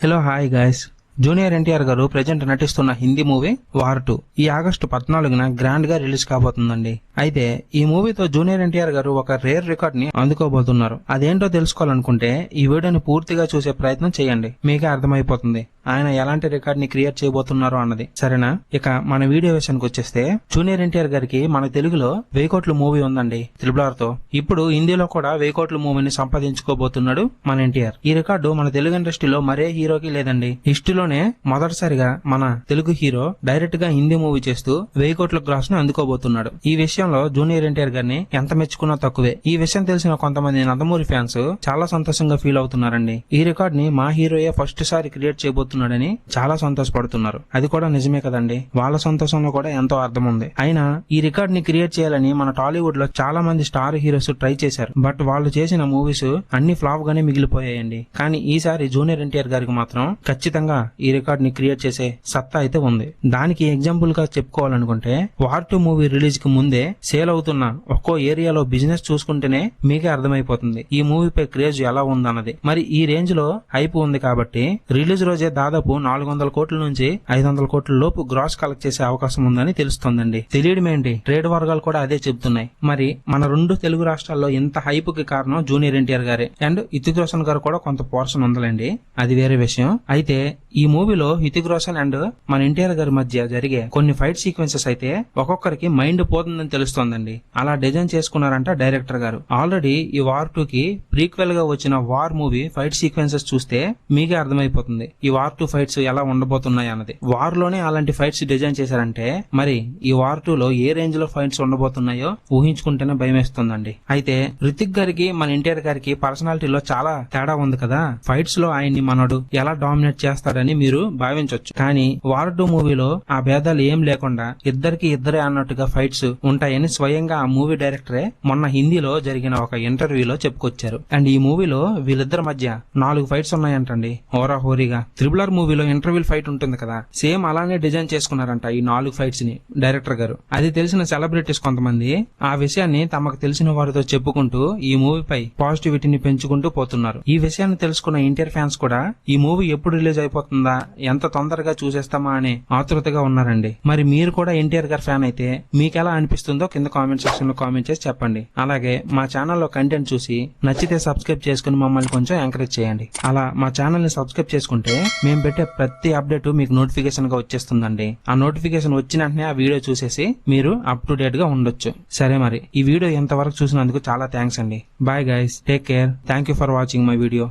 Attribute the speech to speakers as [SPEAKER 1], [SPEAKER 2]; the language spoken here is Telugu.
[SPEAKER 1] Hello hi guys. Junior NTR గారు ప్రెజెంట్ నటిస్తున్న హిందీ మూవీ వార్ 2 ఈ ఆగస్టు 14న గ్రాండ్ గా రిలీజ్ కాబోతుందండి. అయితే ఈ మూవీతో జూనియర్ ఎన్టీఆర్ గారు ఒక రేర్ రికార్డ్ ని అందుకోబోతున్నారు. అదేంటో తెలుసుకోవాలనుకుంటే ఈ వీడియోని పూర్తిగా చూసే ప్రయత్నం చేయండి, మీకే అర్థమైపోతుంది ఆయన ఎలాంటి రికార్డ్ ని క్రియేట్ చేయబోతున్నారు అన్నది. సరేనా? ఇక మన వీడియో విషయానికి వచ్చేస్తే జూనియర్ ఎన్టీఆర్ గారికి మన తెలుగులో 1000 కోట్ల మూవీ ఉందండి RRR తో. ఇప్పుడు హిందీలో కూడా 1000 కోట్ల మూవీని సంపాదించుకోబోతున్నాడు మన ఎన్టీఆర్. ఈ రికార్డు మన తెలుగు ఇండస్ట్రీలో మరే హీరోకి లేదండి. హిస్టరీలోనే మొదటిసారిగా మన తెలుగు హీరో డైరెక్ట్ గా హిందీ మూవీ చేస్తూ 1000 కోట్ల గ్రాస్ ను అందుకోబోతున్నాడు. ఈ విషయంలో జూనియర్ ఎన్టీఆర్ గారిని ఎంత మెచ్చుకున్నా తక్కువే. ఈ విషయం తెలిసిన కొంతమంది నందమూరి ఫ్యాన్స్ చాలా సంతోషంగా ఫీల్ అవుతున్నారండి. ఈ రికార్డ్ ని మా హీరోయే ఫస్ట్ సారి క్రియేట్ చేయబోతున్నాడని చాలా సంతోషపడుతున్నారు. అది కూడా నిజమే కదండి. వాళ్ళ సంతోషంలో కూడా ఎంతో అర్థం ఉంది. అయినా ఈ రికార్డ్ ని క్రియేట్ చేయాలని మన టాలీవుడ్ లో చాలా మంది స్టార్ హీరోస్ ట్రై చేశారు. బట్ వాళ్ళు చేసిన మూవీస్ అన్ని ఫ్లాప్ గానే మిగిలిపోయాయండి. కానీ ఈసారి జూనియర్ ఎన్టీఆర్ గారికి మాత్రం ఖచ్చితంగా ఈ రికార్డ్ ని క్రియేట్ చేసే సత్తా అయితే ఉంది. దానికి ఎగ్జాంపుల్ గా చెప్పుకోవాలనుకుంటే వార్ 2 మూవీ రిలీజ్ కి ముందే సేల్ అవుతున్న ఒక్కో ఏరియాలో బిజినెస్ చూసుకుంటేనే మీకే అర్థమైపోతుంది ఈ మూవీపై క్రేజ్ ఎలా ఉందన్నది. మరి ఈ రేంజ్ లో హైప్ ఉంది కాబట్టి రిలీజ్ రోజే దాదాపు 400 కోట్ల నుంచి 500 కోట్ల లోపు గ్రాస్ కలెక్ట్ చేసే అవకాశం ఉందని తెలుస్తోందండి. తెలియడమేంటి, ట్రేడ్ వర్గాలు కూడా అదే చెబుతున్నాయి. మరి మన రెండు తెలుగు రాష్ట్రాల్లో ఇంత హైప్ కి కారణం జూనియర్ ఎన్టీఆర్ గారే. అండ్ హృతిక్ రోషన్ గారు కూడా కొంత పోర్షన్ ఉందండి, అది వేరే విషయం. అయితే ఈ మూవీలో హృతిక్ రోషన్ అండ్ మన ఎన్టీఆర్ గారి మధ్య జరిగే కొన్ని ఫైట్ సీక్వెన్సెస్ అయితే ఒక్కొక్కరికి మైండ్ పోతుందని తెలుస్తోందండి. అలా డిజైన్ చేసుకున్నారంట డైరెక్టర్ గారు. ఆల్రెడీ ఈ వార్ 2 కి ప్రీక్వెల్ గా వచ్చిన వార్ మూవీ ఫైట్ సీక్వెన్సెస్ చూస్తే మీకే అర్థమైపోతుంది ఈ వార్ 2 ఫైట్స్ ఎలా ఉండబోతున్నాయి అన్నది. వార్ లోనే అలాంటి ఫైట్స్ డిజైన్ చేశారంటే మరి ఈ వార్ 2 లో ఏ రేంజ్ లో ఫైట్స్ ఉండబోతున్నాయో ఊహించుకుంటేనే భయం వేస్తుందండి. అయితే హృతిక్ గారికి మన ఎన్టీఆర్ గారికి పర్సనాలిటీలో చాలా తేడా ఉంది కదా. ఫైట్స్ లో ఆయన్ని మనడు ఎలా డామినేట్ చేస్తాడని మీరు భావించవచ్చు. కానీ వార్ 2 మూవీలో ఆ భేదాలు ఏం లేకుండా ఇద్దరికి ఇద్దరే అన్నట్టుగా ఫైట్స్ ఉంటాయని స్వయంగా ఆ మూవీ డైరెక్టరే మొన్న హిందీలో జరిగిన ఒక ఇంటర్వ్యూలో చెప్పుకొచ్చారు. అండ్ ఈ మూవీలో వీళ్ళిద్దరి మధ్య 4 ఫైట్స్ ఉన్నాయంటండి హోరాహోరీగా. RRR మూవీలో ఇంటర్వ్యూ ఫైట్ ఉంటుంది కదా, సేమ్ అలానే డిజైన్ చేసుకున్నారంట ఈ 4 ఫైట్స్ ని డైరెక్టర్ గారు. అది తెలిసిన సెలబ్రిటీస్ కొంతమంది ఆ విషయాన్ని తమకు తెలిసిన వారితో చెప్పుకుంటూ ఈ మూవీపై పాజిటివిటీని పెంచుకుంటూ పోతున్నారు. ఈ విషయాన్ని తెలుసుకున్న ఎన్టీఆర్ ఫ్యాన్స్ కూడా ఈ మూవీ ఎప్పుడు రిలీజ్ అయిపోతుందా, ఎంత తొందరగా చూసేస్తామా అనే ఆతృతగా ఉన్నారండి. మరి మీరు కూడా ఎన్టీఆర్ గారి ఫ్యాన్ అయితే మీకెలా అనిపిస్తుందో కింద కామెంట్ సెక్షన్ లో కామెంట్ చేసి చెప్పండి. అలాగే మా ఛానల్లో కంటెంట్ చూసి నచ్చితే సబ్స్క్రైబ్ చేసుకుని మమ్మల్ని కొంచెం ఎంకరేజ్ చేయండి. అలా మా ఛానల్ ని సబ్స్క్రైబ్ చేసుకుంటే మేము పెట్టే ప్రతి అప్డేట్ మీకు నోటిఫికేషన్ గా వచ్చేస్తుందండి. ఆ నోటిఫికేషన్ వచ్చిన వెంటనే ఆ వీడియో చూసేసి మీరు అప్ టు డేట్ గా ఉండొచ్చు. సరే, మరి ఈ వీడియో ఎంతవరకు చూసినందుకు చాలా థ్యాంక్స్ అండి. Bye guys, take care. Thank you for watching my video.